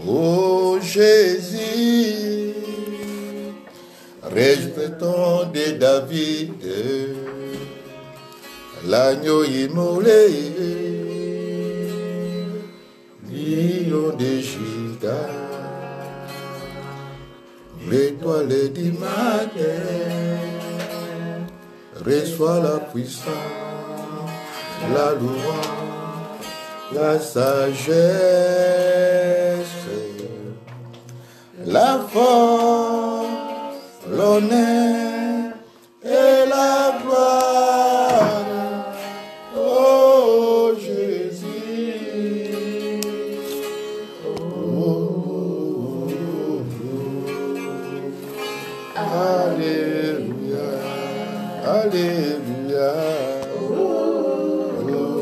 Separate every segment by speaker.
Speaker 1: Ô Jésus, respectant de David, l'agneau immolé, lion de Juda, l'étoile du matin, reçois la puissance, la louange, la sagesse, la force, l'honneur et la gloire. Oh Jésus. Oh, Alléluia. Alléluia. Alléluia.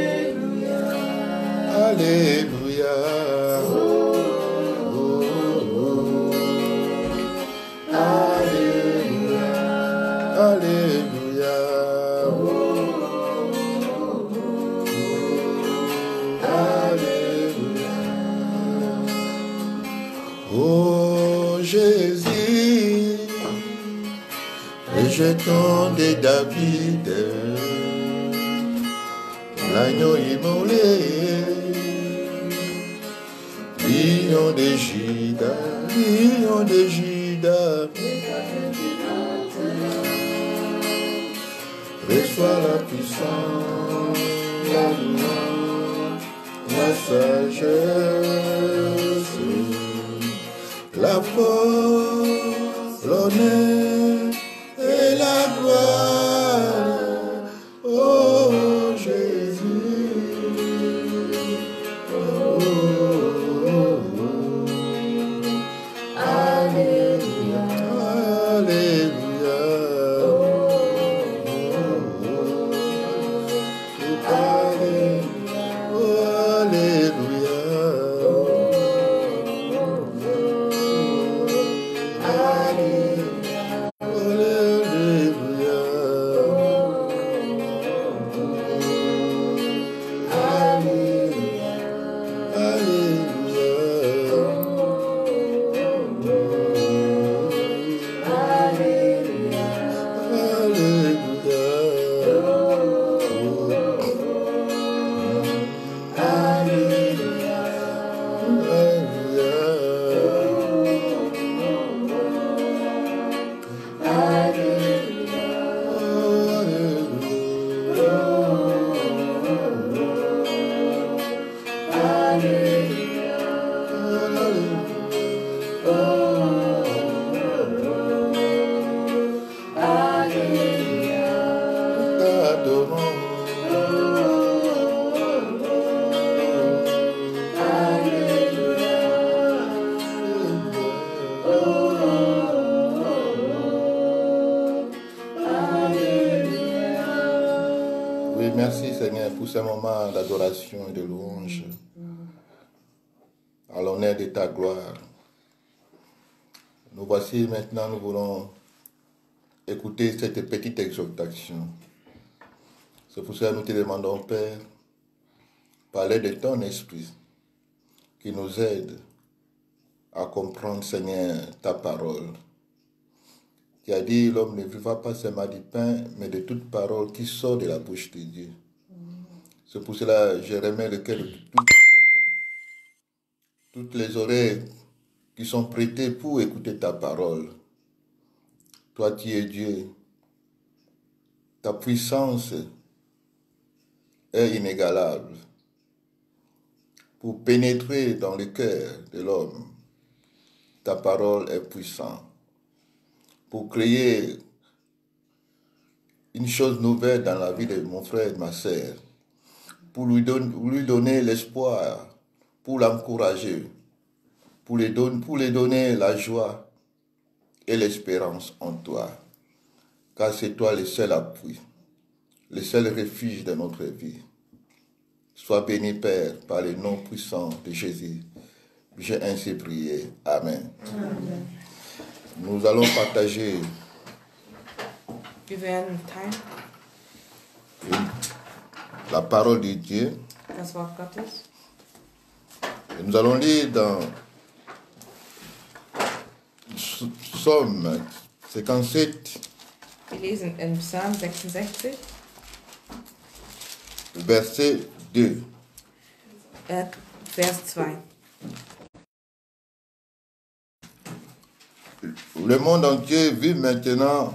Speaker 1: Alléluia. Alléluia. Alléluia. Alléluia. Oh Jésus, rejetant de David, l'agneau immolé, lion de Juda, lion de Juda, reçois la puissance, la louange, la sagesse, la force, l'honneur et la gloire. Oh Jésus. Oh, oh, oh. Alléluia. Alléluia. Oh, oh, oh. Alléluia. Oh, Alléluia. Oui, merci Seigneur pour ce moment d'adoration et de louange à l'honneur de ta gloire. Nous voici maintenant, nous voulons écouter cette petite exhortation. C'est pour cela que nous te demandons, Père, parler de ton esprit qui nous aide à comprendre, Seigneur, ta parole. Tu as dit, l'homme ne vivra pas seulement du pain, mais de toute parole qui sort de la bouche de Dieu. C'est pour cela que je remets le cœur de tout chacun. Toutes les oreilles qui sont prêtées pour écouter ta parole. Toi, tu es Dieu. Ta puissance est inégalable pour pénétrer dans le cœur de l'homme. Ta parole est puissante pour créer une chose nouvelle dans la vie de mon frère et de ma sœur, pour lui donner l'espoir, pour l'encourager, pour lui donner la joie et l'espérance en toi. Car c'est toi le seul appui, le seul refuge de notre vie. Sois béni, Père, par le nom puissant de Jésus. J'ai ainsi prié. Amen.
Speaker 2: Amen.
Speaker 1: Nous allons partager
Speaker 2: Wir werden teilen
Speaker 1: la parole de Dieu
Speaker 2: das Wort Gottes.
Speaker 1: Et nous allons lire dans Psaume 57,
Speaker 2: Wir lesen in Psalm 66,
Speaker 1: verset 2.
Speaker 2: Vers 2.
Speaker 1: Le monde entier vit maintenant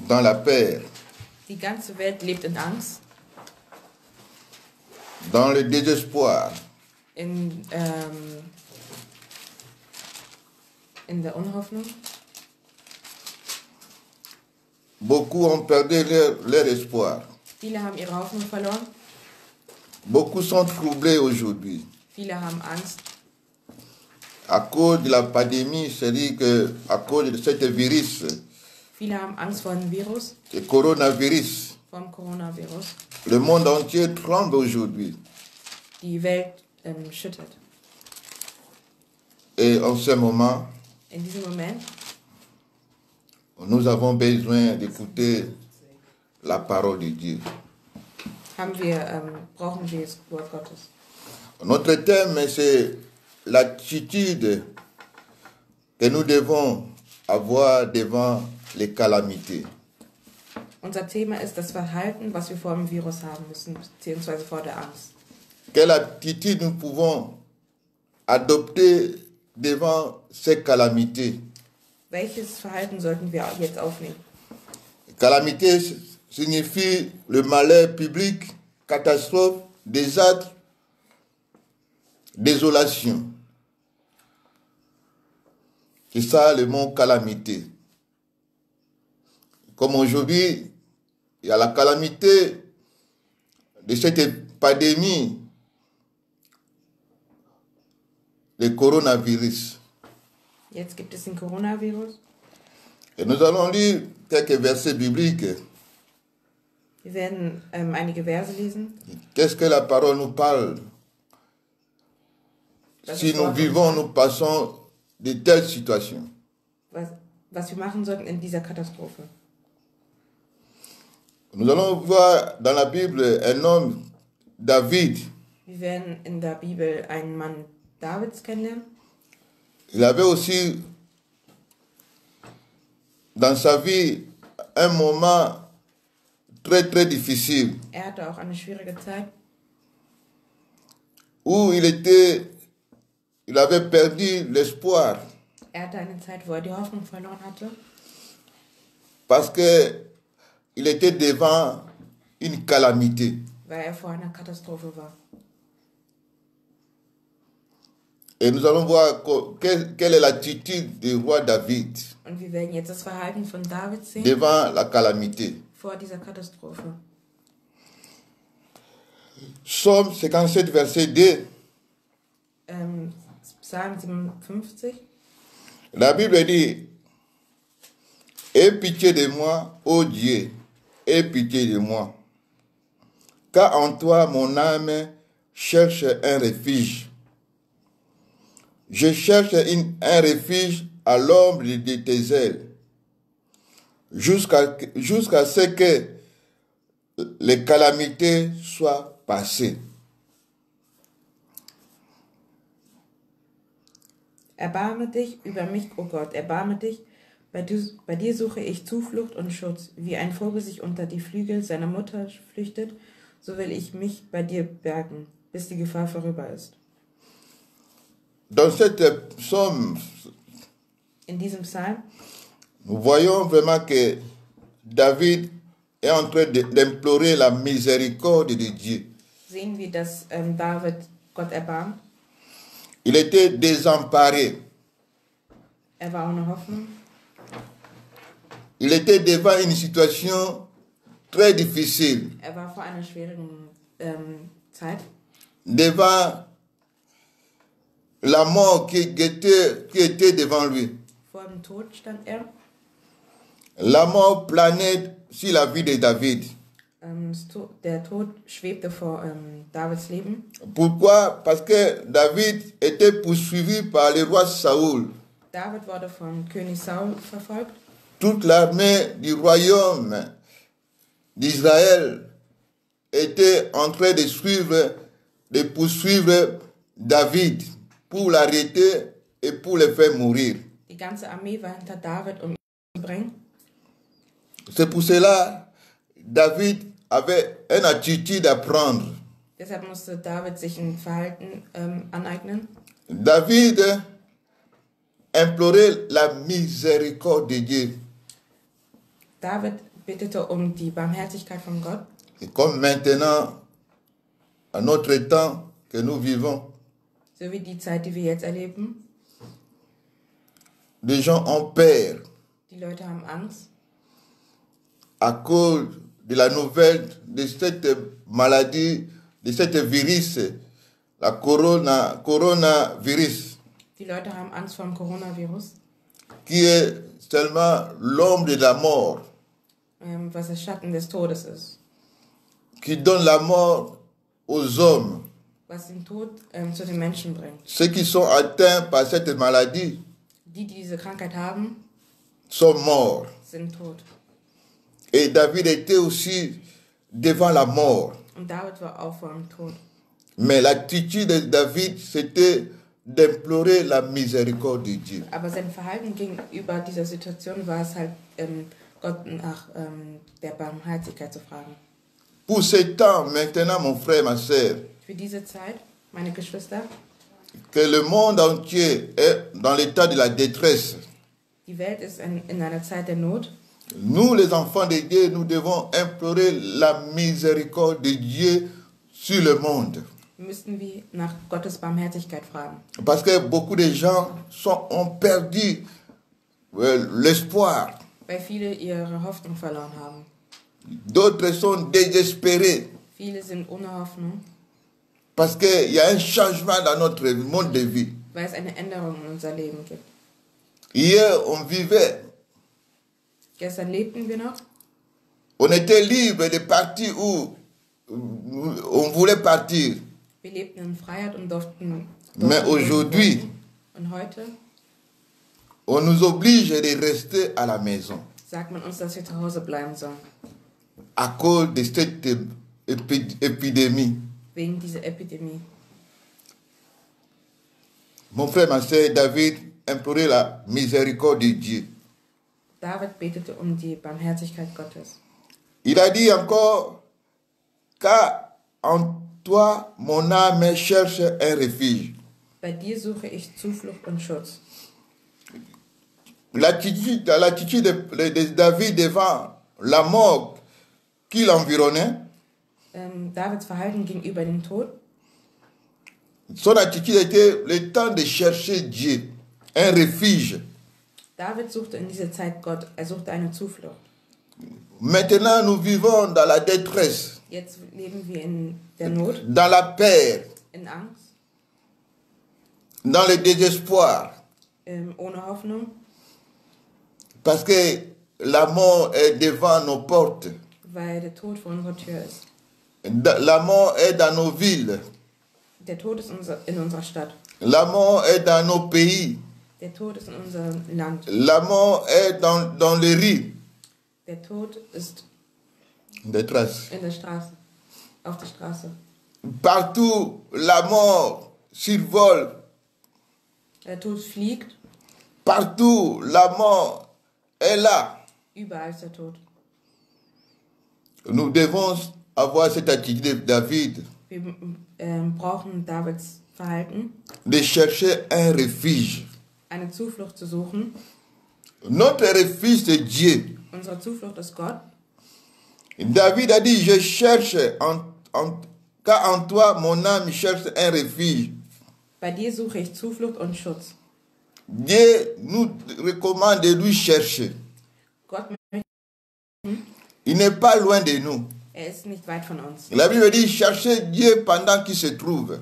Speaker 1: dans la peur,
Speaker 2: Die ganze Welt lebt in Angst,
Speaker 1: dans le désespoir,
Speaker 2: in der Unhoffnung.
Speaker 1: beaucoup ont perdu leur espoir.
Speaker 2: Viele haben ihre Hoffnung verloren.
Speaker 1: Beaucoup sont troublés aujourd'hui.
Speaker 2: Viele haben Angst
Speaker 1: À cause de la pandémie, c'est-à-dire qu'à cause de ce virus,
Speaker 2: Viele haben Angst vor dem Virus,
Speaker 1: le coronavirus,
Speaker 2: vom Coronavirus.
Speaker 1: le monde entier tremble aujourd'hui.
Speaker 2: Die Welt schüttert.
Speaker 1: Et en ce moment,
Speaker 2: In diesem Moment
Speaker 1: nous avons besoin d'écouter la parole de Dieu.
Speaker 2: brauchen wir das Wort Gottes.
Speaker 1: Notre thème, c'est l'attitude que nous devons avoir devant les calamités.
Speaker 2: Unser Thema ist das Verhalten, was wir vor dem Virus haben müssen, beziehungsweise vor der Angst.
Speaker 1: Quelle attitude nous pouvons adopter devant ces calamités?
Speaker 2: Welches Verhalten sollten wir jetzt aufnehmen?
Speaker 1: Calamité signifie le malheur public, catastrophe, désastre, désolation. C'est ça le mot calamité. Comme aujourd'hui, il y a la calamité de cette pandémie, le coronavirus.
Speaker 2: Jetzt gibt es den Coronavirus.
Speaker 1: Et nous allons lire quelques versets bibliques.
Speaker 2: Wir werden einige Verse lesen.
Speaker 1: Qu'est-ce que la parole nous parle? Si nous vivons, nous passons de telles situations.
Speaker 2: Was wir machen sollten in dieser Katastrophe.
Speaker 1: Nous allons voir dans la Bible un homme, David.
Speaker 2: Wir werden in der Bibel einen Mann Davids kennenlernen.
Speaker 1: Il avait aussi dans sa vie un moment très très difficile
Speaker 2: Er hatte auch eine schwierige Zeit,
Speaker 1: où il avait perdu l'espoir
Speaker 2: er hatte eine Zeit, wo er die Hoffnung verloren hatte,
Speaker 1: parce que il était devant une calamité.
Speaker 2: weil er vor einer Katastrophe war.
Speaker 1: Et nous allons voir quelle est l'attitude du roi David
Speaker 2: Und wir werden jetzt das Verhalten von David sehen
Speaker 1: devant la calamité.
Speaker 2: vor dieser Katastrophe.
Speaker 1: Psaume 57, verset 2.
Speaker 2: Psalm 57.
Speaker 1: La Bible dit: aie pitié de moi, ô Dieu, aie pitié de moi. Car en toi, mon âme cherche un refuge. Je cherche un refuge à l'ombre de tes ailes, jusqu'à ce que les calamités soient passées.
Speaker 2: Erbarme dich über mich, o Gott, erbarme dich. Bei dir suche ich Zuflucht und Schutz. Wie ein Vogel sich unter die Flügel seiner Mutter flüchtet, so will ich mich bei dir bergen, bis die Gefahr vorüber ist.
Speaker 1: Dans cette psaume,
Speaker 2: In diesem Psalm
Speaker 1: nous voyons vraiment que David est en train d'implorer la miséricorde de Dieu.
Speaker 2: sehen wir, dass David Gott erbarmt.
Speaker 1: Il était désemparé.
Speaker 2: Er war ohne Hoffnung.
Speaker 1: Il était devant une situation très difficile.
Speaker 2: Er war vor einer schwierigen Zeit.
Speaker 1: Devant la mort qui était devant lui.
Speaker 2: Vor dem Tod stand er.
Speaker 1: La mort planait sur la vie de David.
Speaker 2: Der Tod schwebte vor Davids Leben.
Speaker 1: Pourquoi? Parce que David était poursuivi par le roi Saoul.
Speaker 2: David wurde von König Saul verfolgt.
Speaker 1: Toute l'armée du royaume d'Israël était en train de poursuivre David pour l'arrêter et pour le faire mourir.
Speaker 2: Die ganze Armee war hinter David, um ihn zu bringen.
Speaker 1: C'est pour cela David avait une attitude à prendre.
Speaker 2: Deshalb musste David sich ein Verhalten aneignen.
Speaker 1: David implorait la miséricorde de Dieu.
Speaker 2: David bittete um die Barmherzigkeit von Gott.
Speaker 1: Et comme maintenant, à notre temps que nous vivons,
Speaker 2: So wie die Zeit, die wir jetzt erleben.
Speaker 1: les gens ont peur
Speaker 2: Die Leute haben Angst
Speaker 1: à cause de la nouvelle de cette maladie, de cette virus, la coronavirus,
Speaker 2: Die Leute haben Angst vor dem Coronavirus,
Speaker 1: qui est seulement l'ombre de la mort,
Speaker 2: was der Schatten des Todes ist,
Speaker 1: qui donne la mort aux hommes.
Speaker 2: was den Tod zu den Menschen bringt.
Speaker 1: Ceux qui sont atteints par cette maladie
Speaker 2: Die diese Krankheit haben,
Speaker 1: sont morts.
Speaker 2: sind tot.
Speaker 1: Et David était aussi devant la mort.
Speaker 2: Und David war auch vor dem Tod.
Speaker 1: Mais l'attitude de David, c'était d'implorer la miséricorde de Dieu.
Speaker 2: Aber sein Verhalten gegenüber dieser Situation war es halt, Gott nach der Barmherzigkeit zu fragen.
Speaker 1: Pour ce temps, maintenant, mon frère, ma soeur,
Speaker 2: Für diese Zeit, meine Geschwister,
Speaker 1: que le monde entier est dans l'état de la détresse,
Speaker 2: die Welt ist in einer Zeit der Not.
Speaker 1: nous, les enfants de Dieu, nous devons implorer la miséricorde de Dieu sur le monde.
Speaker 2: Müssten wir nach Gottes Barmherzigkeit fragen.
Speaker 1: Parce que beaucoup de gens ont perdu l'espoir.
Speaker 2: Weil viele ihre Hoffnung verloren haben.
Speaker 1: D'autres sont désespérés.
Speaker 2: Viele sind ohne Hoffnung,
Speaker 1: Parce qu'il y a un changement dans notre monde de vie.
Speaker 2: weil es eine Änderung in unser Leben gibt.
Speaker 1: Hier, on vivait.
Speaker 2: Gestern lebten wir noch.
Speaker 1: On était libre de partir où on voulait partir.
Speaker 2: Wir lebten in Freiheit und durften
Speaker 1: Mais aujourd'hui,
Speaker 2: und heute
Speaker 1: on nous oblige de rester à la maison
Speaker 2: sagt man uns, dass wir zu Hause bleiben sollen.
Speaker 1: à cause de cette épidémie.
Speaker 2: Wegen dieser Epidemie.
Speaker 1: Mon frère, ma soeur, David implorait la miséricorde de Dieu.
Speaker 2: David betete um die Barmherzigkeit Gottes.
Speaker 1: Il a dit encore, car en toi mon âme cherche un refuge.
Speaker 2: Bei dir suche ich Zuflucht und Schutz.
Speaker 1: L'attitude de David devant la mort qui l'environnait,
Speaker 2: Davids Verhalten gegenüber dem Tod,
Speaker 1: son attitude était le temps de chercher Dieu, un refuge.
Speaker 2: David suchte in dieser Zeit Gott, er suchte eine Zuflucht.
Speaker 1: Maintenant, nous vivons dans la détresse,
Speaker 2: Jetzt leben wir in der Not,
Speaker 1: dans la peur,
Speaker 2: in Angst,
Speaker 1: dans le désespoir,
Speaker 2: ohne Hoffnung,
Speaker 1: parce que la mort est devant nos portes.
Speaker 2: weil der Tod vor unserer Tür ist.
Speaker 1: La mort est dans nos villes.
Speaker 2: Der Tod ist in unserer Stadt.
Speaker 1: La mort est dans nos pays.
Speaker 2: Der Tod ist in unserem Land.
Speaker 1: La mort est dans les rues.
Speaker 2: Der Tod ist
Speaker 1: Des traces.
Speaker 2: in der Straße, auf der Straße.
Speaker 1: Partout, la mort survole.
Speaker 2: Der Tod fliegt,
Speaker 1: Partout, la mort est là.
Speaker 2: überall ist der Tod.
Speaker 1: Nous devons avoir cette attitude de David,
Speaker 2: Wir brauchen Davids Verhalten,
Speaker 1: de chercher un refuge.
Speaker 2: eine Zuflucht zu suchen.
Speaker 1: Notre refuge, c'est Dieu.
Speaker 2: Unsere Zuflucht ist Gott.
Speaker 1: David a dit, je cherche, car en toi, mon âme cherche un refuge.
Speaker 2: Bei dir suche ich Zuflucht und Schutz.
Speaker 1: Dieu nous recommande de lui chercher.
Speaker 2: Gott möchte,
Speaker 1: Il n'est pas loin de nous.
Speaker 2: ist nicht weit von uns.
Speaker 1: La Bible dit, cherchez Dieu pendant qu'il se trouve.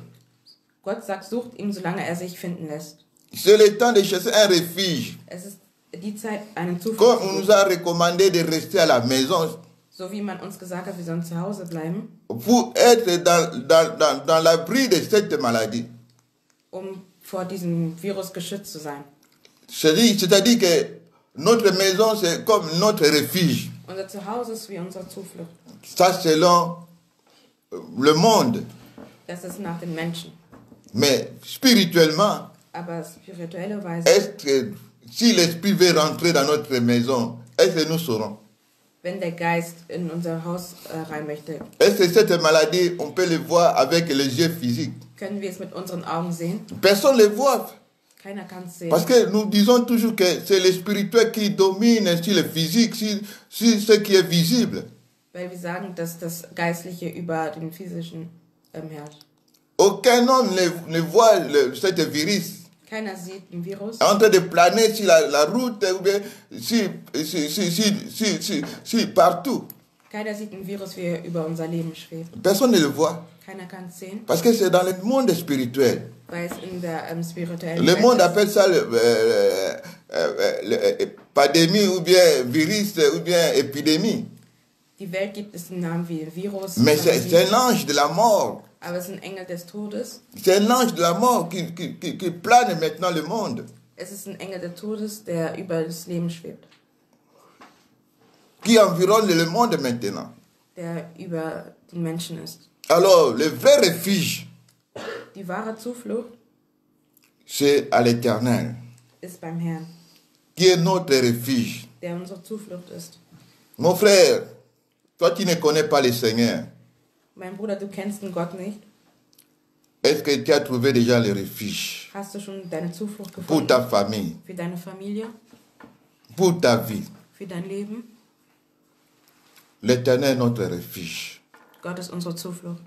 Speaker 2: Gott sagt, sucht ihn, solange er sich finden lässt.
Speaker 1: C'est le temps de chercher un refuge.
Speaker 2: Es ist die Zeit, einen Zuflucht
Speaker 1: Comme
Speaker 2: zu
Speaker 1: on nous
Speaker 2: suchen.
Speaker 1: a recommandé de rester à la maison
Speaker 2: So wie man uns gesagt hat, wir sollen zu Hause bleiben,
Speaker 1: pour être dans l'abri de cette maladie.
Speaker 2: um vor diesem Virus geschützt zu sein.
Speaker 1: C'est-à-dire que notre maison, c'est comme notre refuge.
Speaker 2: Unser Zuhause ist wie unsere Zuflucht.
Speaker 1: Ça, selon le monde.
Speaker 2: Das ist nach den Menschen.
Speaker 1: Mais spirituellement,
Speaker 2: Aber spirituelle Weise,
Speaker 1: est-ce que si l'Esprit veut rentrer dans notre maison, est-ce que nous saurons?
Speaker 2: wenn der Geist in unser Haus rein möchte,
Speaker 1: Est-ce que cette maladie, on peut le voir avec les yeux physiques?
Speaker 2: können wir es mit unseren Augen sehen?
Speaker 1: Personne ne le voit.
Speaker 2: Keiner kann es sehen.
Speaker 1: Parce que nous disons toujours que c'est le spirituel qui domine sur le physique, sur ce qui est visible.
Speaker 2: Weil wir sagen, dass das Geistliche über den Physischen herrscht.
Speaker 1: Aucun homme ne voit cette virus
Speaker 2: Keiner sieht ein Virus,
Speaker 1: en train de planer sur la route ou bien partout.
Speaker 2: keiner sieht ein Virus, wie er über unser Leben schwebt.
Speaker 1: Personne ne le voit.
Speaker 2: Keiner kann es sehen,
Speaker 1: Parce que c'est dans le monde spirituel.
Speaker 2: weil es in der spirituellen
Speaker 1: Le
Speaker 2: Welt
Speaker 1: monde
Speaker 2: ist.
Speaker 1: appelle ça pandémie ou bien virus ou bien épidémie.
Speaker 2: Die Welt gibt es einen Namen wie Virus,
Speaker 1: Mais c'est
Speaker 2: Pandemie,
Speaker 1: un ange de la mort.
Speaker 2: aber es ist ein Engel des Todes.
Speaker 1: C'est un ange de la mort qui plane maintenant le monde.
Speaker 2: Es ist ein Engel des Todes, der über das Leben schwebt,
Speaker 1: Qui environne le monde maintenant.
Speaker 2: der über den Menschen ist.
Speaker 1: Alors, le vrai refuge,
Speaker 2: Die wahre Zuflucht
Speaker 1: c'est à l'Éternel,
Speaker 2: ist beim Herrn,
Speaker 1: qui est notre refuge.
Speaker 2: der unsere Zuflucht ist.
Speaker 1: Mon frère, toi qui ne connais pas le Seigneur,
Speaker 2: Mein Bruder, du kennst den Gott nicht.
Speaker 1: est-ce que tu as trouvé déjà le refuge
Speaker 2: Hast du schon deine Zuflucht
Speaker 1: pour
Speaker 2: gefunden?
Speaker 1: ta famille,
Speaker 2: Für deine Familie,
Speaker 1: pour ta vie?
Speaker 2: für dein Leben?
Speaker 1: L'Éternel est notre refuge.
Speaker 2: Gott ist unsere Zuflucht.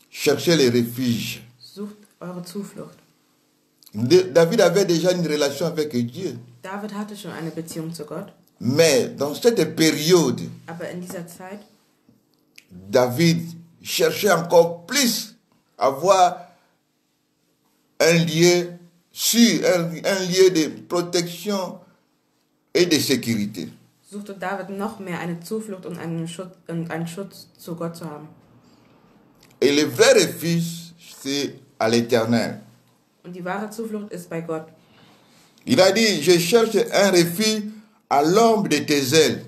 Speaker 1: Cherchez le refuge.
Speaker 2: Sucht eure Zuflucht.
Speaker 1: David avait déjà une relation avec Dieu.
Speaker 2: David hatte schon eine Beziehung zu Gott,
Speaker 1: Mais dans cette période,
Speaker 2: aber in dieser Zeit
Speaker 1: David cherchait encore plus à avoir un lieu sûr, un lieu de protection et de sécurité.
Speaker 2: suchte David noch mehr eine Zuflucht und einen Schutz zu Gott zu haben.
Speaker 1: Et le vrai refuge, c'est à l'Éternel.
Speaker 2: Und die wahre Zuflucht ist bei Gott.
Speaker 1: Il a dit, je cherche un refuge à l'ombre de tes ailes.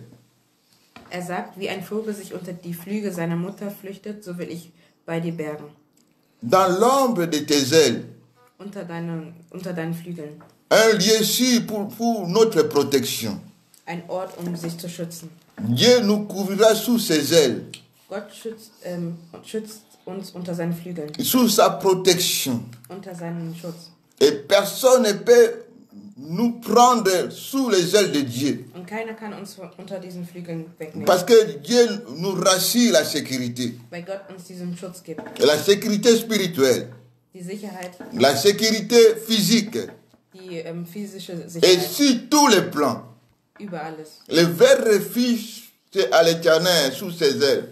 Speaker 2: Er sagt, wie ein Vogel sich unter die Flügel seiner Mutter flüchtet, so will ich bei dir bergen.
Speaker 1: Dans l'ombre de tes ailes.
Speaker 2: Unter deinen Flügeln.
Speaker 1: Un lieu sûr pour notre protection.
Speaker 2: Ein Ort, um sich zu schützen.
Speaker 1: Dieu nous couvrira sous ses ailes,
Speaker 2: Gott schützt uns unter seinen Flügeln,
Speaker 1: sous sa protection.
Speaker 2: unter seinen Schutz.
Speaker 1: Et personne ne peut nous prendre sous les ailes de Dieu.
Speaker 2: Und keiner kann uns unter diesen Flügeln wegnehmen,
Speaker 1: Parce que Dieu nous rassure la sécurité.
Speaker 2: weil Gott uns diesen Schutz gibt.
Speaker 1: Et la sécurité spirituelle,
Speaker 2: Die Sicherheit,
Speaker 1: la sécurité physique,
Speaker 2: die physische
Speaker 1: et
Speaker 2: Sicherheit,
Speaker 1: sur tous les plans.
Speaker 2: über alles.
Speaker 1: Le vrai refuge, c'est à l'Éternel, sous ses ailes.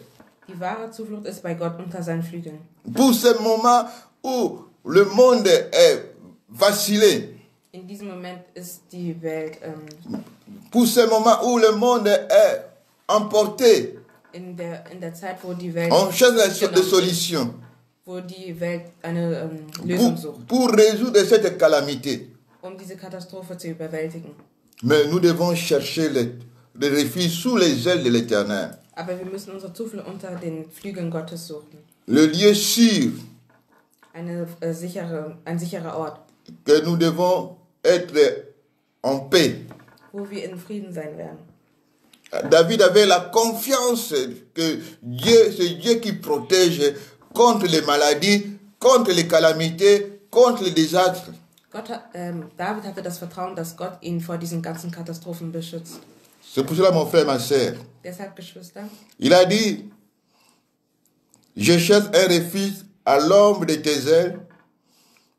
Speaker 2: Die wahre Zuflucht ist bei Gott unter seinen Flügeln.
Speaker 1: Pour ce moment où le monde est vacillé,
Speaker 2: In diesem Moment ist die Welt,
Speaker 1: pour ce moment où le monde est emporté,
Speaker 2: in der Zeit, wo die Welt,
Speaker 1: on cherche des
Speaker 2: genommen
Speaker 1: solutions
Speaker 2: ist, wo die Welt eine Lösung sucht,
Speaker 1: pour résoudre cette calamité.
Speaker 2: um diese Katastrophe zu überwältigen.
Speaker 1: Mais nous devons chercher le refuge sous les ailes de l'Éternel.
Speaker 2: Aber wir müssen unsere Zuflucht unter den Flügeln Gottes suchen.
Speaker 1: Le lieu sûr
Speaker 2: Ein sicherer Ort,
Speaker 1: que nous devons être en paix.
Speaker 2: wo wir in Frieden sein werden.
Speaker 1: David avait la confiance que Dieu, c'est Dieu qui protège contre les maladies, contre les calamités, contre les désastres.
Speaker 2: David hatte das Vertrauen, dass Gott ihn vor diesen ganzen Katastrophen beschützt.
Speaker 1: C'est pour cela, mon frère, ma sœur,
Speaker 2: Deshalb, Geschwister,
Speaker 1: il a dit, je cherche un refuge à l'ombre de tes ailes,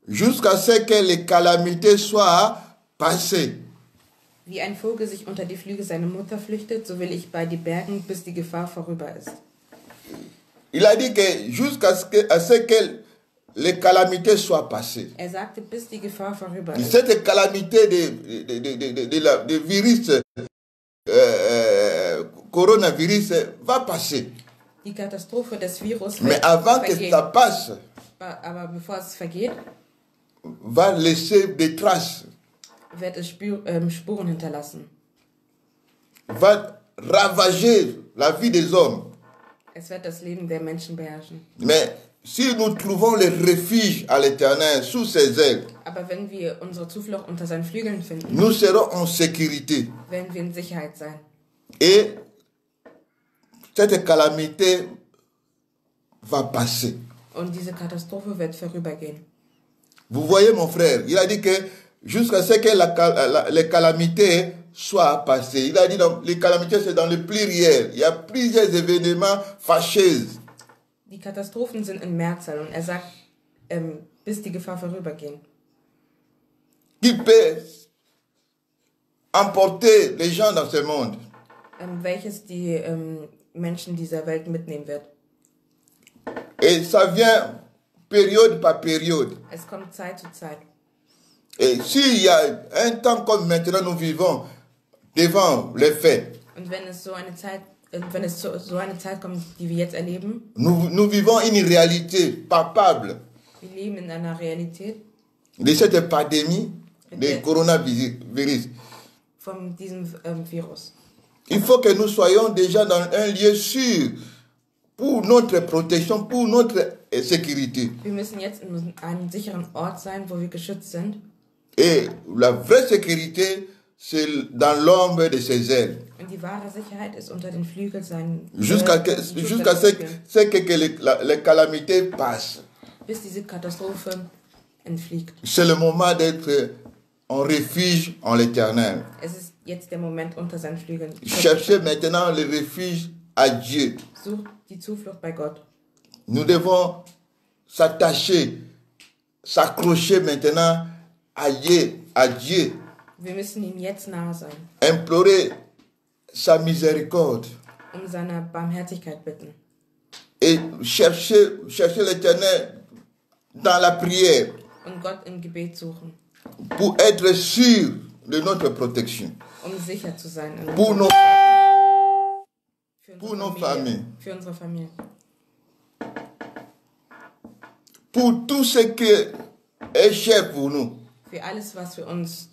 Speaker 1: jusqu'à ce que les calamités soient passées.
Speaker 2: wie ein Vogel sich unter die Flügel seiner Mutter flüchtet, so will ich bei dir bergen, bis die Gefahr vorüber ist.
Speaker 1: Il a dit que jusqu'à ce que les calamités soient passées.
Speaker 2: Er sagte, bis die Gefahr vorüber ist.
Speaker 1: Cette calamité de virus, coronavirus, va passer.
Speaker 2: Die Katastrophe des Virus
Speaker 1: Mais
Speaker 2: wird
Speaker 1: avant que
Speaker 2: vergehen.
Speaker 1: ça passe,
Speaker 2: Aber bevor es vergeht,
Speaker 1: va laisser des traces,
Speaker 2: wird es Spuren hinterlassen.
Speaker 1: va ravager la vie des hommes.
Speaker 2: Es wird das Leben der Menschen beherrschen.
Speaker 1: Mais si nous trouvons le refuge à l'Éternel, sous ses ailes,
Speaker 2: Aber wenn wir unsere Zuflucht unter seinen Flügeln finden,
Speaker 1: nous serons en sécurité.
Speaker 2: werden wir in Sicherheit sein.
Speaker 1: Et cette calamité va passer.
Speaker 2: Und diese Katastrophe wird vorübergehen.
Speaker 1: Vous voyez mon frère, il a dit que jusqu'à ce que les calamités soient passées. Il a dit que les calamités c'est dans le pluriel. Il y a plusieurs événements fâcheux.
Speaker 2: Die Katastrophen sind in Mehrzahl und er sagt, bis die Gefahr vorübergehen.
Speaker 1: Qui peut emporter les gens dans ce monde.
Speaker 2: Welches die Menschen dieser Welt mitnehmen wird.
Speaker 1: Et ça vient période par période.
Speaker 2: Es kommt Zeit zu Zeit.
Speaker 1: Et s'il y a un temps comme maintenant nous vivons devant les faits,
Speaker 2: Und wenn es so eine Zeit, so eine Zeit kommt, die wir jetzt erleben,
Speaker 1: nous vivons une réalité palpable
Speaker 2: wir leben in einer Realität
Speaker 1: de cette pandémie de coronavirus.
Speaker 2: von diesem Virus.
Speaker 1: Il faut que nous soyons déjà dans un lieu sûr pour notre protection, pour notre sécurité.
Speaker 2: Wir müssen jetzt in einem sicheren Ort sein, wo wir geschützt sind.
Speaker 1: Et la vraie sécurité, c'est dans l'ombre de ses ailes.
Speaker 2: Und die wahre Sicherheit ist unter den Flügeln seinen
Speaker 1: Jusqu'à ce que les calamités passent.
Speaker 2: bis diese Katastrophe entfliegt.
Speaker 1: C'est le moment d'être en refuge en l'Éternel.
Speaker 2: Es ist jetzt der Moment unter seinen Flügeln.
Speaker 1: Cherchez maintenant le refuge à Dieu.
Speaker 2: Sucht die Zuflucht bei Gott.
Speaker 1: Nous devons s'attacher, s'accrocher maintenant à Dieu,
Speaker 2: Wir müssen ihm jetzt nahe sein,
Speaker 1: implorer sa miséricorde
Speaker 2: seiner Barmherzigkeit bitten.
Speaker 1: et chercher l'Éternel dans la prière
Speaker 2: Und Gott im Gebet suchen,
Speaker 1: pour être sûr de notre protection,
Speaker 2: sicher zu sein in
Speaker 1: pour nos
Speaker 2: für
Speaker 1: nos familles,
Speaker 2: für unsere Familie.
Speaker 1: pour tout ce qui est cher pour nous.
Speaker 2: Für alles, was für uns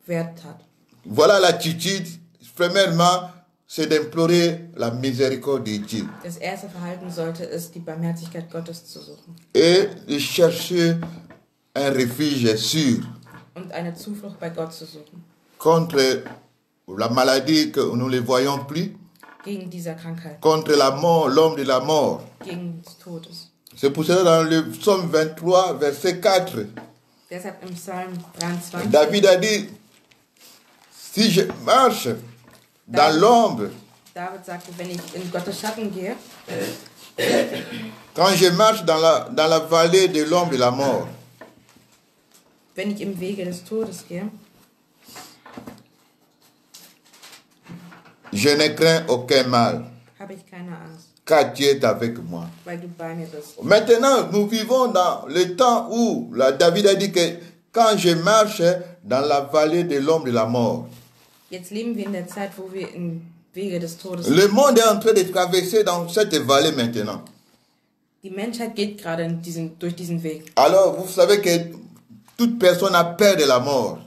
Speaker 2: Wert hat.
Speaker 1: Voilà l'attitude. Premièrement, c'est d'implorer la miséricorde de Dieu
Speaker 2: Das erste Verhalten sollte es, die Barmherzigkeit Gottes zu suchen
Speaker 1: et de chercher un refuge sûr
Speaker 2: und eine Zuflucht bei Gott zu suchen
Speaker 1: contre la maladie que nous ne voyons plus,
Speaker 2: gegen diese Krankheit,
Speaker 1: contre la mort, l'homme de la mort.
Speaker 2: gegen des Todes.
Speaker 1: C'est pour cela dans le psaume 23, verset 4,
Speaker 2: Deshalb im Psalm 23
Speaker 1: David a dit, si je marche dans l'ombre,
Speaker 2: David sagte, wenn ich in Gottes Schatten gehe,
Speaker 1: quand je marche dans la vallée de l'ombre de la mort,
Speaker 2: wenn ich im Wege des Todes gehe,
Speaker 1: je ne crains aucun mal,
Speaker 2: habe ich keine Angst,
Speaker 1: car Dieu est avec moi.
Speaker 2: weil du bei mir bist.
Speaker 1: Maintenant, nous vivons dans le temps où David a dit que quand je marche dans la vallée de l'ombre de la mort,
Speaker 2: Jetzt leben wir in der Zeit, wo wir im Wege des Todes
Speaker 1: le monde est en train de traverser dans cette vallée maintenant.
Speaker 2: Die Menschheit geht gerade durch diesen Weg.
Speaker 1: Alors, vous savez que toute personne a peur de la mort.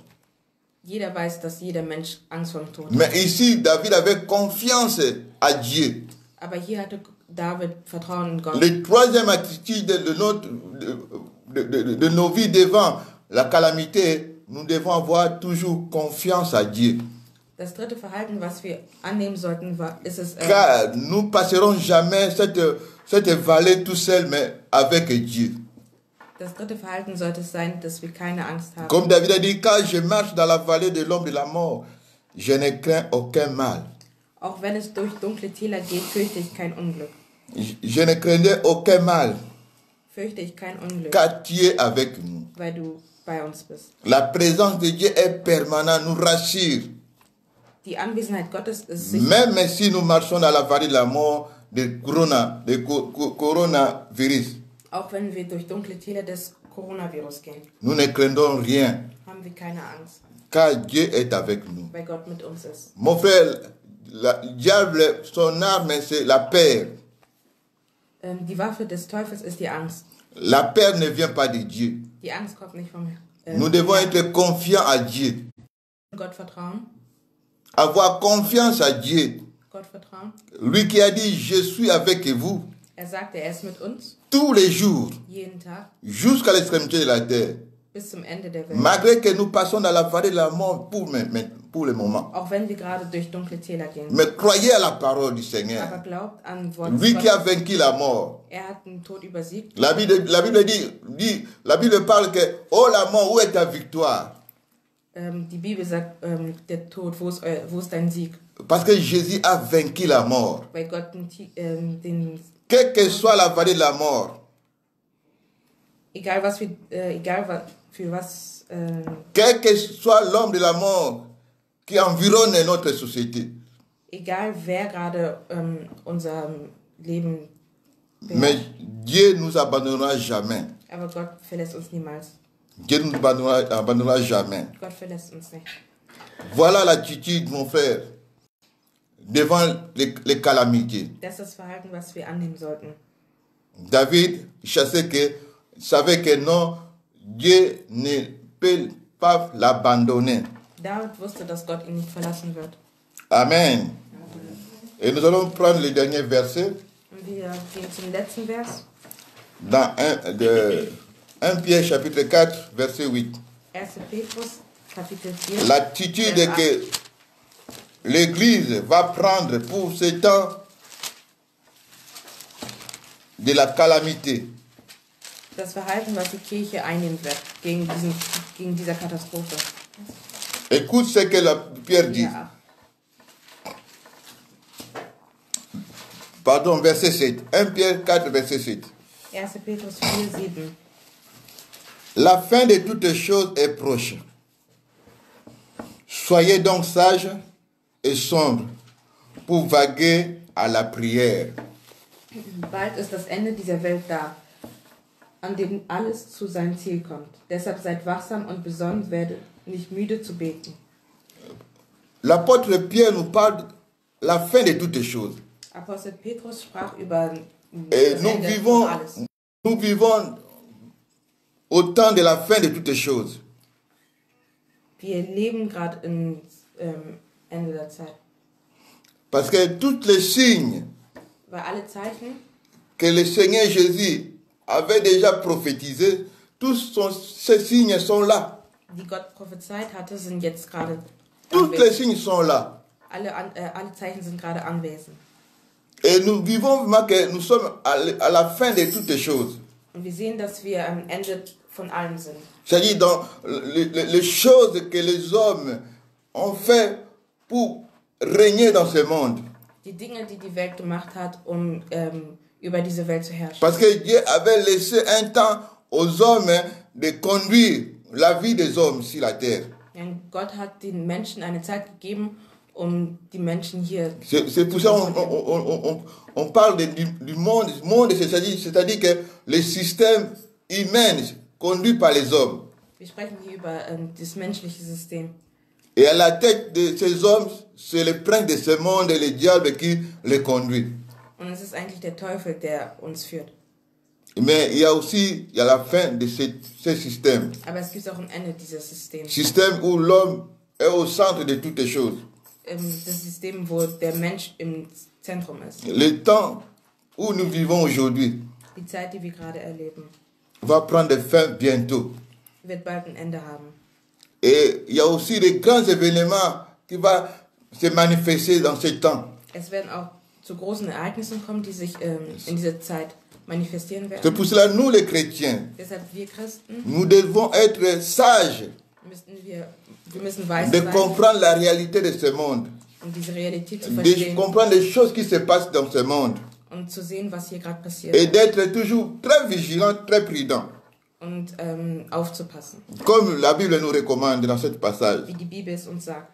Speaker 2: Jeder weiß, dass jeder Mensch Angst vor dem Tod hat.
Speaker 1: Mais ici, David avait confiance à Dieu.
Speaker 2: Aber hier hatte David Vertrauen in Gott.
Speaker 1: La troisième attitude de nos vies devant la calamité, nous devons avoir toujours confiance à Dieu.
Speaker 2: Das dritte Verhalten, was wir annehmen sollten, ist es,
Speaker 1: Car nous ne passerons jamais cette vallée tout seul, mais avec Dieu.
Speaker 2: das dritte Verhalten sollte es sein, dass wir keine Angst haben.
Speaker 1: Comme David a dit, quand je marche dans la vallée de l'ombre de la mort, je ne crains aucun mal.
Speaker 2: Auch wenn es durch dunkle Täler geht, fürchte ich kein Unglück.
Speaker 1: Je ne craignais aucun mal,
Speaker 2: Fürchte ich kein Unglück,
Speaker 1: car tu es avec nous.
Speaker 2: weil du bei uns bist.
Speaker 1: La présence de Dieu est permanente, nous rassure.
Speaker 2: Die Anwesenheit Gottes ist sicher.
Speaker 1: Même si nous marchons dans la vallée de la mort de coronavirus,
Speaker 2: Auch wenn wir durch dunkle Täler des Coronavirus gehen,
Speaker 1: nous ne craignons rien,
Speaker 2: haben wir keine Angst,
Speaker 1: car Dieu est avec nous.
Speaker 2: weil Gott mit uns ist.
Speaker 1: Mon frère, le diable, son arme, c'est la peur.
Speaker 2: Die Waffe des Teufels ist die Angst.
Speaker 1: La peur ne vient pas de Dieu.
Speaker 2: Die Angst kommt nicht vom
Speaker 1: Nous devons être confiants à Dieu.
Speaker 2: Gott vertrauen,
Speaker 1: Avoir confiance à Dieu.
Speaker 2: Gott vertrauen.
Speaker 1: Lui qui a dit, je suis avec vous
Speaker 2: Er sagte, er ist mit uns
Speaker 1: tous les jours,
Speaker 2: jeden Tag
Speaker 1: jusqu'à l'extrémité de la terre.
Speaker 2: bis zum Ende der Welt.
Speaker 1: Malgré que nous passons dans la vallée de la mort pour le moment.
Speaker 2: Auch wenn wir gerade durch dunkle Täler gehen.
Speaker 1: Mais croyez à la parole du
Speaker 2: Aber
Speaker 1: Seigneur.
Speaker 2: glaubt an Wort
Speaker 1: Lui qui a
Speaker 2: Gottes.
Speaker 1: vaincu la mort.
Speaker 2: Er hat den Tod übersiegt.
Speaker 1: La Bible dit, la Bible parle que, oh la mort, où est ta victoire?
Speaker 2: Die Bibel sagt, der Tod, wo ist dein Sieg?
Speaker 1: Parce que Jésus a vaincu la mort.
Speaker 2: Weil Gott den
Speaker 1: Quelle que soit la vallée de la mort,
Speaker 2: egal für was,
Speaker 1: quel que soit l'homme de la mort qui environne notre société,
Speaker 2: egal wer gerade unser Leben
Speaker 1: mais
Speaker 2: beherrscht,
Speaker 1: Dieu ne nous abandonnera jamais.
Speaker 2: aber Gott verlässt uns niemals.
Speaker 1: Dieu ne nous abandonnera jamais.
Speaker 2: Gott verlässt uns nicht.
Speaker 1: Voilà l'attitude, mon frère, devant les calamités.
Speaker 2: Das ist das Verhalten, was wir annehmen sollten.
Speaker 1: David savait que non, Dieu ne peut pas l'abandonner.
Speaker 2: David wusste, dass Gott ihn nicht verlassen wird.
Speaker 1: Amen. Et nous allons prendre le dernier verset
Speaker 2: Und wir gehen zum letzten Vers.
Speaker 1: dans 1 Pierre chapitre 4, verset 8.
Speaker 2: 1. Petrus, Kapitel 4.
Speaker 1: L'attitude
Speaker 2: Vers 8.
Speaker 1: que l'Église va prendre pour ce temps de la calamité.
Speaker 2: Das Verhalten, was die Kirche einnehmen wird gegen dieser Katastrophe.
Speaker 1: Écoute ce que Pierre dit.
Speaker 2: Ja.
Speaker 1: Pardon, verset 7. 1 Pierre 4, verset 7.
Speaker 2: 1. Petrus 4, 7.
Speaker 1: La fin de toutes choses est proche. Soyez donc sages et sombres pour vaguer à la prière.
Speaker 2: Bald ist das Ende dieser Welt da, an dem alles zu seinem Ziel kommt. Deshalb seid wachsam und besonnen, werdet nicht müde zu beten.
Speaker 1: L'apôtre Pierre nous parle de la fin de toutes choses.
Speaker 2: Apostel Petrus sprach über
Speaker 1: Et
Speaker 2: das
Speaker 1: nous
Speaker 2: Ende
Speaker 1: vivons,
Speaker 2: von alles.
Speaker 1: nous vivons au temps de la fin de toutes choses.
Speaker 2: Wir leben gerade im Ende der Zeit.
Speaker 1: Parce que tous les signes
Speaker 2: Weil alle Zeichen,
Speaker 1: que le Seigneur Jésus avait déjà prophétisés, ces signes sont là.
Speaker 2: die Gott prophezeit hatte, sind jetzt gerade
Speaker 1: Tous les
Speaker 2: anwesend.
Speaker 1: signes sont là.
Speaker 2: Alle Zeichen sind gerade anwesend.
Speaker 1: Et nous vivons vraiment que nous sommes à la fin de toutes les choses.
Speaker 2: Und wir sehen, dass wir am Ende von allem sind.
Speaker 1: C'est-à-dire dans les choses que les hommes ont fait pour régner dans ce monde.
Speaker 2: Die Dinge, die die Welt gemacht hat, um über diese Welt zu herrschen.
Speaker 1: Parce que Dieu avait laissé un temps aux hommes de conduire la vie des hommes sur la terre.
Speaker 2: Ja, Gott hat den Menschen eine Zeit gegeben, um die Menschen hier
Speaker 1: C'est pour ça on parle du monde. Le monde, c'est-à-dire que le système humain conduit par les hommes.
Speaker 2: Wir sprechen hier über das menschliche System.
Speaker 1: Et à la tête de ces hommes, c'est le prince de ce monde et le diable qui les conduit.
Speaker 2: Und es ist eigentlich der Teufel, der uns führt.
Speaker 1: Mais il y a la fin de ce système.
Speaker 2: Aber es gibt auch ein Ende dieses Systems.
Speaker 1: Système où l'homme est au centre de toutes les choses.
Speaker 2: Das System, wo der Mensch im Zentrum ist.
Speaker 1: Le temps où nous vivons aujourd'hui
Speaker 2: Die Zeit, die wir gerade erleben,
Speaker 1: va prendre fin bientôt.
Speaker 2: wird bald ein Ende haben.
Speaker 1: Et il y a aussi des grands événements qui vont se manifester dans ce temps.
Speaker 2: Es werden auch zu großen Ereignissen kommen, die sich in dieser Zeit manifestieren
Speaker 1: C'est
Speaker 2: werden.
Speaker 1: pour cela, nous les chrétiens,
Speaker 2: Deshalb wir Christen
Speaker 1: nous devons être sages
Speaker 2: wir müssen weise
Speaker 1: de
Speaker 2: sein,
Speaker 1: comprendre la réalité de ce monde,
Speaker 2: um diese Realität zu
Speaker 1: de
Speaker 2: verstehen
Speaker 1: comprendre les choses qui se passent dans ce monde
Speaker 2: und zu sehen, was hier gerade passiert
Speaker 1: et d'être toujours très vigilant, très prudent,
Speaker 2: und aufzupassen,
Speaker 1: comme la Bible nous recommande dans ce passage.
Speaker 2: wie die Bibel es uns sagt.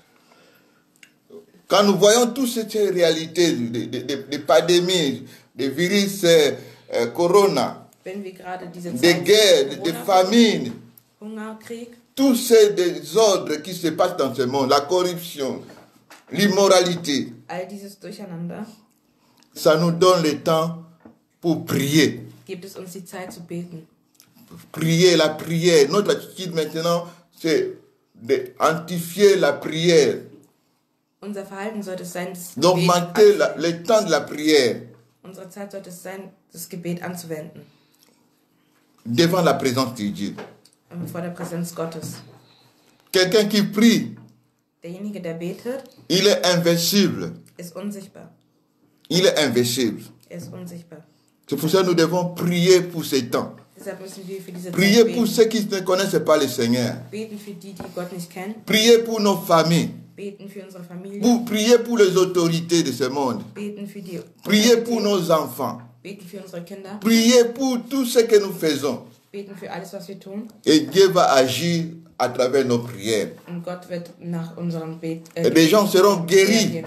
Speaker 1: Quand nous voyons toutes ces réalités de pandémies, de virus, corona,
Speaker 2: Wenn wir gerade diese
Speaker 1: de
Speaker 2: Zeit
Speaker 1: guerres, de famines,
Speaker 2: Hunger, Krieg,
Speaker 1: tous ces désordres qui se passent dans ce monde, la corruption, l'immoralité,
Speaker 2: all dieses Durcheinander,
Speaker 1: ça nous donne le temps pour prier.
Speaker 2: gibt es uns die Zeit zu beten.
Speaker 1: Prier, la prière. Notre attitude maintenant, c'est d'amplifier la prière.
Speaker 2: Unser Verhalten sollte es sein, das
Speaker 1: d'augmenter le temps de la prière
Speaker 2: Unsere Zeit sollte es sein, das Gebet anzuwenden.
Speaker 1: devant la présence de Dieu.
Speaker 2: Vor der Präsenz Gottes.
Speaker 1: Quelqu'un qui prie,
Speaker 2: Derjenige, der betet,
Speaker 1: il est invincible.
Speaker 2: ist unsichtbar.
Speaker 1: Il est invincible.
Speaker 2: Er ist unsichtbar.
Speaker 1: C'est pour ça que nous devons prier pour ces temps.
Speaker 2: Deshalb müssen wir für diese Zeit
Speaker 1: Prier pour
Speaker 2: beten.
Speaker 1: ceux qui ne connaissent pas le Seigneur.
Speaker 2: Beten für die, die Gott nicht kennen.
Speaker 1: Prier pour nos familles.
Speaker 2: Beten für unsere Familie.
Speaker 1: Prier pour les autorités de ce monde.
Speaker 2: Beten für die
Speaker 1: Prier pour nos enfants.
Speaker 2: Beten für unsere Kinder.
Speaker 1: Prier pour tout ce que nous faisons.
Speaker 2: Beten für alles, was wir tun.
Speaker 1: Et Dieu va agir à travers nos prières.
Speaker 2: Und Gott wird nach unserem
Speaker 1: Et les gens seront guéris,
Speaker 2: reagieren.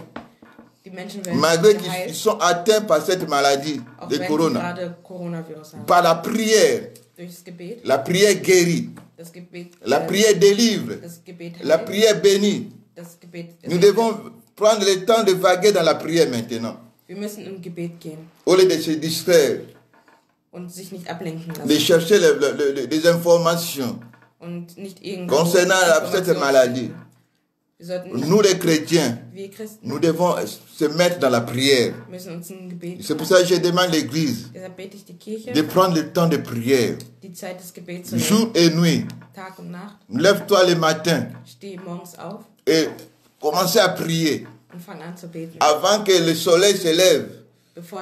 Speaker 2: Die Menschen werden
Speaker 1: malgré qu'ils
Speaker 2: geheilt,
Speaker 1: sont atteints par cette maladie
Speaker 2: auch
Speaker 1: de
Speaker 2: wenn sie
Speaker 1: Corona.
Speaker 2: gerade Coronavirus haben.
Speaker 1: Par la prière.
Speaker 2: Durch das Gebet.
Speaker 1: La prière guérit.
Speaker 2: Das Gebet,
Speaker 1: La prière délivre.
Speaker 2: das Gebet
Speaker 1: La
Speaker 2: heilt.
Speaker 1: prière bénit.
Speaker 2: Das Gebet
Speaker 1: Nous devons prendre le temps de vaguer dans la prière maintenant.
Speaker 2: Wir müssen im Gebet gehen
Speaker 1: Au lieu de se distraire,
Speaker 2: und sich nicht ablenken
Speaker 1: de
Speaker 2: lassen.
Speaker 1: chercher des informations
Speaker 2: Und nicht irgendwo
Speaker 1: concernant cette
Speaker 2: Informationen
Speaker 1: maladie.
Speaker 2: finden. Wir sollten nicht,
Speaker 1: Nous les chrétiens,
Speaker 2: wir Christen,
Speaker 1: nous devons se mettre dans la prière.
Speaker 2: müssen uns im Gebet.
Speaker 1: C'est pour ça que je demande à l'Église
Speaker 2: Deshalb bete ich die Kirche,
Speaker 1: de prendre le temps de prière,
Speaker 2: die Zeit des Gebets zu
Speaker 1: jour
Speaker 2: nehmen,
Speaker 1: et nuit.
Speaker 2: Tag und Nacht.
Speaker 1: Lève-toi le matin
Speaker 2: Stehe morgens auf
Speaker 1: et commence à prier
Speaker 2: und fang an zu beten.
Speaker 1: avant que le soleil se lève.
Speaker 2: Bevor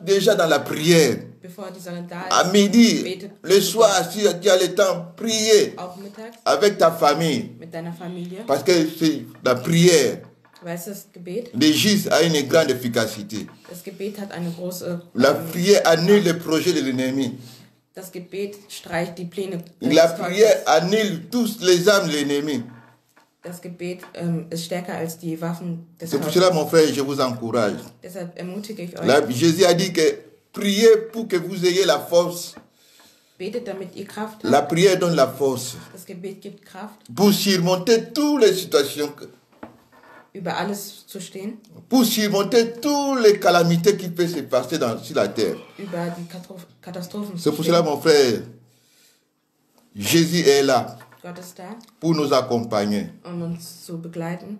Speaker 1: Déjà dans la prière.
Speaker 2: die Sonne da
Speaker 1: À
Speaker 2: ist,
Speaker 1: midi,
Speaker 2: bete
Speaker 1: le soir, si tu as le temps, prier
Speaker 2: auch mittags
Speaker 1: avec ta famille.
Speaker 2: mit deiner Familie.
Speaker 1: Parce que c'est la prière
Speaker 2: Weißt du, das Gebet?
Speaker 1: de Jésus a une grande efficacité.
Speaker 2: Das Gebet hat eine große.
Speaker 1: La prière annule les projets de l'ennemi.
Speaker 2: Das Gebet streicht die Pläne.
Speaker 1: La
Speaker 2: des
Speaker 1: prière
Speaker 2: Teufels.
Speaker 1: annule tous les âmes de l'ennemi.
Speaker 2: Das Gebet ist stärker als die Waffen des
Speaker 1: C'est pour
Speaker 2: Teufels.
Speaker 1: cela, mon frère, je vous encourage.
Speaker 2: Deshalb ermutige ich euch,
Speaker 1: Jésus a dit que priez pour que vous ayez la force.
Speaker 2: betet, damit ihr Kraft habt.
Speaker 1: La prière donne la force
Speaker 2: Das Gebet gibt Kraft,
Speaker 1: pour surmonter toutes les situations,
Speaker 2: über alles zu stehen,
Speaker 1: pour surmonter toutes les calamités qui peuvent se passer sur la terre.
Speaker 2: über die Katastrophen
Speaker 1: C'est
Speaker 2: zu
Speaker 1: pour cela,
Speaker 2: stehen.
Speaker 1: mon frère, Jésus est là
Speaker 2: Gott ist da,
Speaker 1: pour nous accompagner
Speaker 2: uns zu begleiten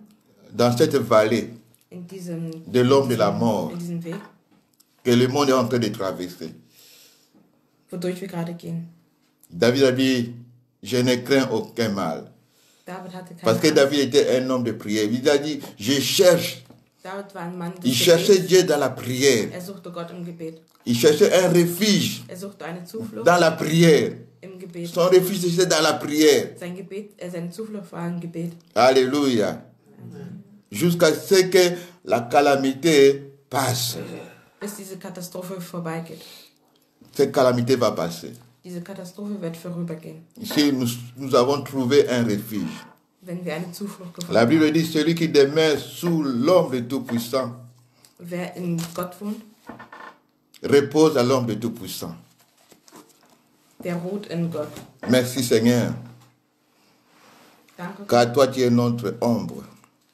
Speaker 1: dans cette vallée
Speaker 2: in diesem,
Speaker 1: de l'homme de la mort
Speaker 2: in diesem Weg,
Speaker 1: que le monde est en train de traverser.
Speaker 2: wodurch wir gerade gehen.
Speaker 1: David a dit, je ne crains aucun mal.
Speaker 2: David hatte
Speaker 1: Parce que
Speaker 2: keine Angst.
Speaker 1: David était un homme de prière. Il a dit, je cherche.
Speaker 2: David war ein Mann
Speaker 1: Il
Speaker 2: des
Speaker 1: cherchait
Speaker 2: Gebets.
Speaker 1: Dieu dans la prière.
Speaker 2: Er suchte Gott im Gebet.
Speaker 1: Il cherchait un refuge
Speaker 2: Er suchte eine Zuflucht
Speaker 1: dans la prière.
Speaker 2: im Gebet.
Speaker 1: Son refuge, c'était dans la prière.
Speaker 2: Seine Zuflucht war im Gebet.
Speaker 1: Alléluia. Jusqu'à ce que la calamité passe.
Speaker 2: Bis diese Katastrophe vorbeigeht.
Speaker 1: Cette calamité va passer.
Speaker 2: Diese Katastrophe wird vorübergehen,
Speaker 1: Si nous avons trouvé un refuge.
Speaker 2: wenn wir eine Zuflucht gefunden
Speaker 1: La Bible
Speaker 2: haben.
Speaker 1: dit, celui qui demeure sous l'ombre du Tout-Puissant
Speaker 2: Wer in Gott wohnt,
Speaker 1: repose à l'ombre du Tout-Puissant.
Speaker 2: der ruht in Gott.
Speaker 1: Merci Seigneur,
Speaker 2: Danke,
Speaker 1: car toi tu es notre ombre.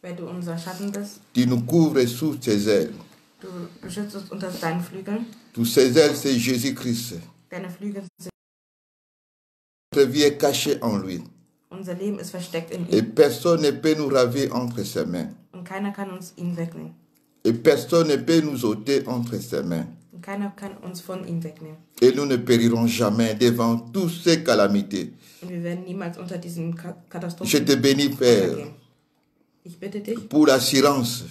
Speaker 2: weil du unser Schatten bist.
Speaker 1: Tu nous couvres sous tes ailes.
Speaker 2: Du beschützt uns unter deinen Flügeln.
Speaker 1: Tous ces ailes, c'est Jésus-Christ.
Speaker 2: Deine Flügel sind.
Speaker 1: Notre vie est cachée en lui.
Speaker 2: Unser Leben ist versteckt in
Speaker 1: Et
Speaker 2: ihm.
Speaker 1: personne ne peut nous ravir entre ses mains.
Speaker 2: Und keiner kann uns ihn wegnehmen.
Speaker 1: Et personne ne peut nous ôter entre ses mains.
Speaker 2: Und keiner kann uns von ihm wegnehmen.
Speaker 1: Et nous ne périrons jamais devant toutes ces calamités.
Speaker 2: Und wir werden niemals unter diesen
Speaker 1: Je
Speaker 2: Katastrophen
Speaker 1: te bénis, Père,
Speaker 2: untergehen. Ich bitte dich
Speaker 1: pour l'assurance.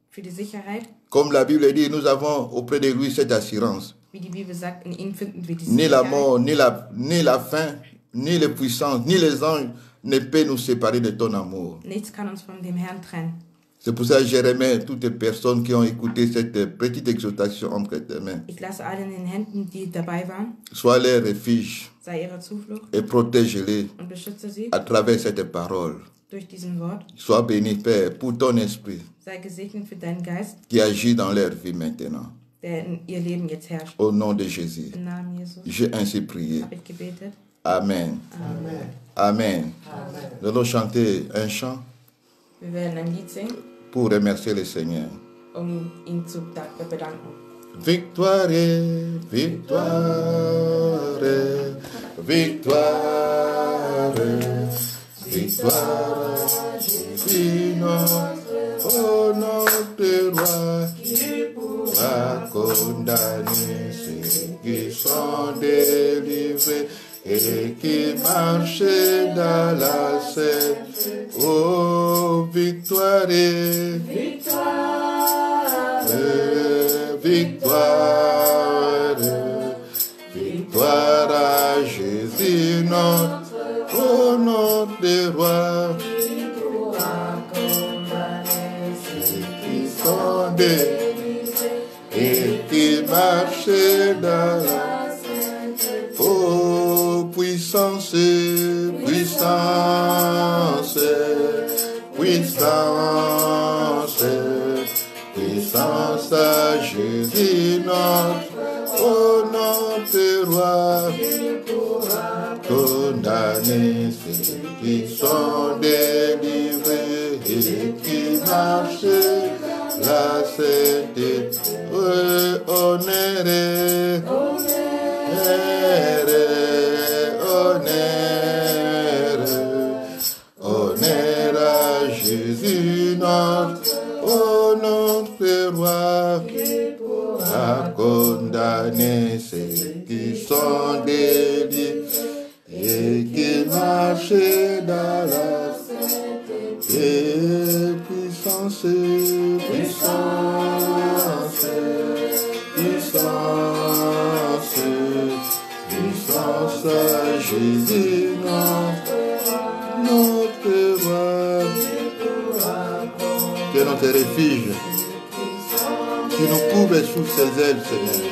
Speaker 2: für die Sicherheit,
Speaker 1: Comme la Bible dit, nous avons auprès de lui cette assurance.
Speaker 2: wie die Bibel sagt, in ihm finden wir diese
Speaker 1: Ni la
Speaker 2: Sicherheit.
Speaker 1: mort, ni la faim, ni les puissances, ni les anges ne peuvent nous séparer de ton amour.
Speaker 2: Nichts kann uns von dem Herrn trennen.
Speaker 1: C'est pour ça que je remets toutes les personnes qui ont écouté cette petite exhortation entre tes mains.
Speaker 2: Ich lasse alle in den Händen, die dabei waren,
Speaker 1: Sois leur refuge
Speaker 2: sei ihre Zuflucht
Speaker 1: et protège-les
Speaker 2: und beschütze sie
Speaker 1: à travers cette parole.
Speaker 2: durch diesen Wort.
Speaker 1: Sois béni, Père, pour ton esprit
Speaker 2: Sei gesegnet für deinen Geist,
Speaker 1: qui agit dans leur vie maintenant.
Speaker 2: der in ihr Leben jetzt herrscht.
Speaker 1: Au nom de Jésus,
Speaker 2: Im Namen Jesus
Speaker 1: j'ai ainsi prié.
Speaker 2: habe ich gebetet.
Speaker 1: Amen. Amen. Nous allons chanter un chant
Speaker 2: Wir werden ein Lied singen,
Speaker 1: pour remercier le Seigneur.
Speaker 2: ihn zu bedanken.
Speaker 1: Victoire, victoire, victoire, victoire, Jésus notre Au nom de roi, qui pourra condamner ceux qui sont délivrés et qui marchent dans la scène? Oh, victoire, victoire, victoire à Jésus notre, au nom de roi. Et qui marche dans la oh puissance, puissance, puissance, puissance à Jésus notre, au nom de roi, condamner ceux qui sont délivrés et qui marchent la sainteté. Honneur, honneur à Jésus notre, au nom de roi, à condamner ceux qui sont délivrés et qui marchent dans la sainteté. Puissance, puissance, puissance, puissance à Jésus notre roi. Tu es notre refuge, qui nous couvre sous ses ailes, Seigneur.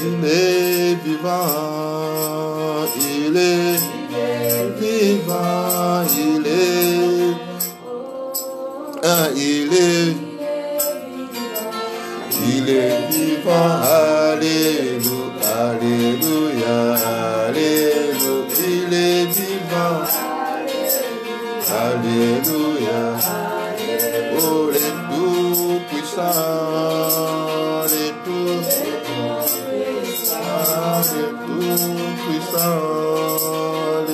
Speaker 1: Il est vivant, il est vivant, il est vivant, alléluia, alléluia, alléluia, il est vivant, alléluia, oh les tout puissants, les tout puissants, les tout puissants,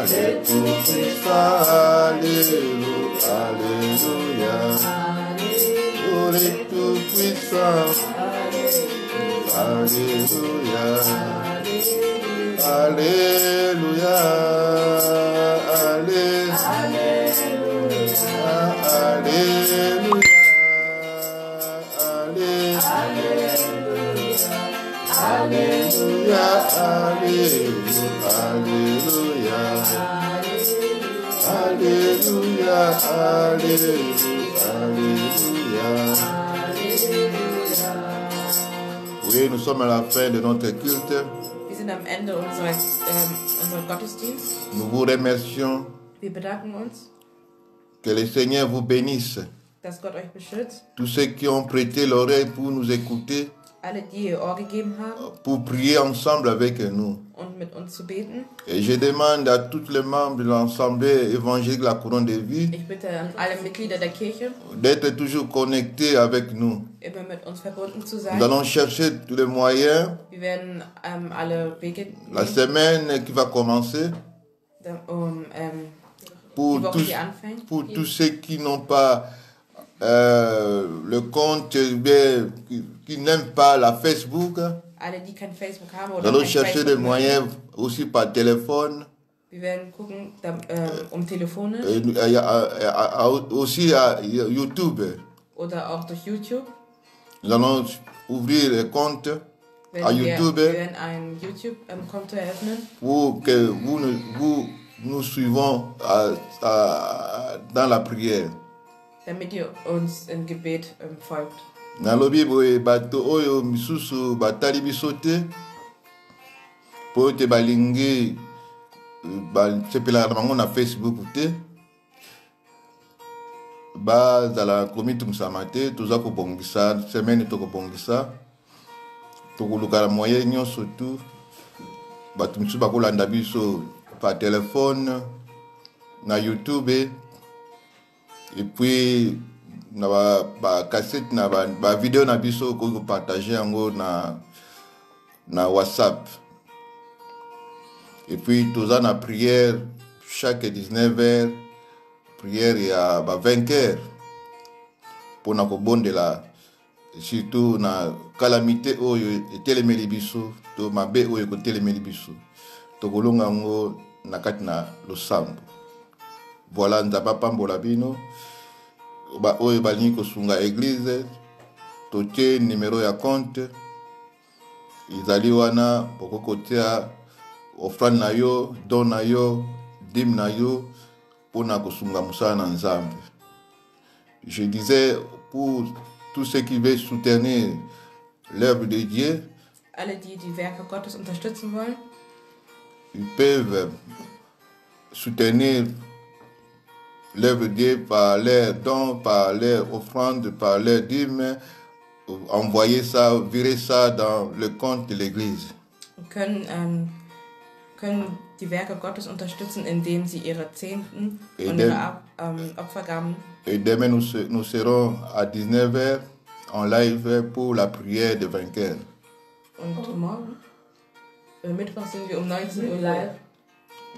Speaker 1: les tout puissants, alléluia, alléluia, oh les tout puissants, alléluia, alléluia, alléluia, alléluia, alléluia, alléluia. Oui, nous sommes à la fin de notre culte.
Speaker 2: Wir sind am Ende unserer Gottesdienst.
Speaker 1: Nous vous remercions.
Speaker 2: Wir bedanken uns.
Speaker 1: Que le Seigneur vous bénisse.
Speaker 2: Dass Gott euch beschützt.
Speaker 1: Tous ceux qui ont prêté l'oreille pour nous écouter.
Speaker 2: Alle, die ihr Ohr gegeben haben,
Speaker 1: pour prier ensemble avec nous.
Speaker 2: Und mit uns zu beten.
Speaker 1: Et je demande à tous les membres de l'Assemblée évangélique La Couronne de Vie
Speaker 2: Ich bitte an alle Mitglieder der Kirche,
Speaker 1: d'être toujours connectés avec nous.
Speaker 2: immer mit uns verbunden zu sein.
Speaker 1: Nous allons chercher tous les moyens.
Speaker 2: Wir werden alle Wege
Speaker 1: la semaine qui va commencer pour tous ceux qui n'ont pas le compte, qui n'aiment pas la Facebook.
Speaker 2: Alle, die kein Facebook haben
Speaker 1: Nous
Speaker 2: oder
Speaker 1: allons
Speaker 2: kein
Speaker 1: chercher
Speaker 2: Facebook
Speaker 1: des moyens aussi par téléphone.
Speaker 2: Wir werden gucken, telefonisch.
Speaker 1: Aussi à YouTube.
Speaker 2: Oder auch durch YouTube.
Speaker 1: Nous allons ouvrir les comptes à YouTube.
Speaker 2: Wir werden ein YouTube-Konto eröffnen.
Speaker 1: Pour que vous nous suivons dans la prière.
Speaker 2: Damit ihr uns im Gebet folgt.
Speaker 1: Nalobi boye bato oyo misusu batali biso te po te balingi sepelaka na bango na Facebook te bazala komi tumusama te toza kobongisa semaine tokobongisa tokoluka na moyen nyonso tu bato misusu bakolanda biso par téléphone na YouTube et puis na ba cassette na ba vidéo na biso ko partager yango na WhatsApp. Et puis, tous en a prière, chaque 19h, prière il y a 20h. Pour na kobondela, surtout na calamité oyo etelemeli biso, to mabe oyo kotelemeli biso. To kolonga ngo na kati na losambo. Voilà, nzapa pambola bino. Ba oyo balingi kosunga église, totie numéro ya compte. Izali wana bokokotia offrande na yo, don na yo, dîme na yo, pona kosunga musala na nzambe. Je disais, pour tous ceux qui veulent soutenir l'œuvre de Dieu,
Speaker 2: alle, die die Werke Gottes unterstützen wollen,
Speaker 1: ils peuvent soutenir l'œuvre de Dieu par leurs dons, par leurs offrandes, par leurs dîmes, envoyer ça, virer ça dans le compte de l'Église.
Speaker 2: können die Werke Gottes unterstützen, indem sie ihre Zehnten und ihre Opfergaben.
Speaker 1: Et demain, nous serons à 19h en live pour la prière de vainqueur.
Speaker 2: Und morgen, Mittwoch sind wir 19 Uhr live.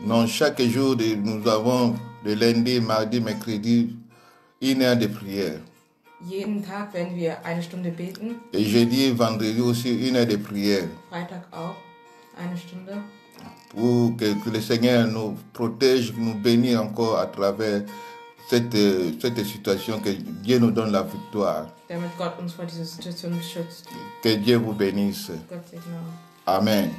Speaker 1: Non, chaque jour, nous avons le lundi, mardi, mercredi, 1 heure de prière.
Speaker 2: Jeden Tag werden wir 1 Stunde beten.
Speaker 1: Et jeudi, vendredi aussi, 1 heure de prière.
Speaker 2: Freitag auch 1 Stunde.
Speaker 1: Pour que le Seigneur nous protège, nous bénisse encore à travers cette situation, que Dieu nous donne la victoire.
Speaker 2: Damit Gott uns vor dieser Situation beschützt.
Speaker 1: Que Dieu vous bénisse.
Speaker 2: Gott segne.
Speaker 1: Amen.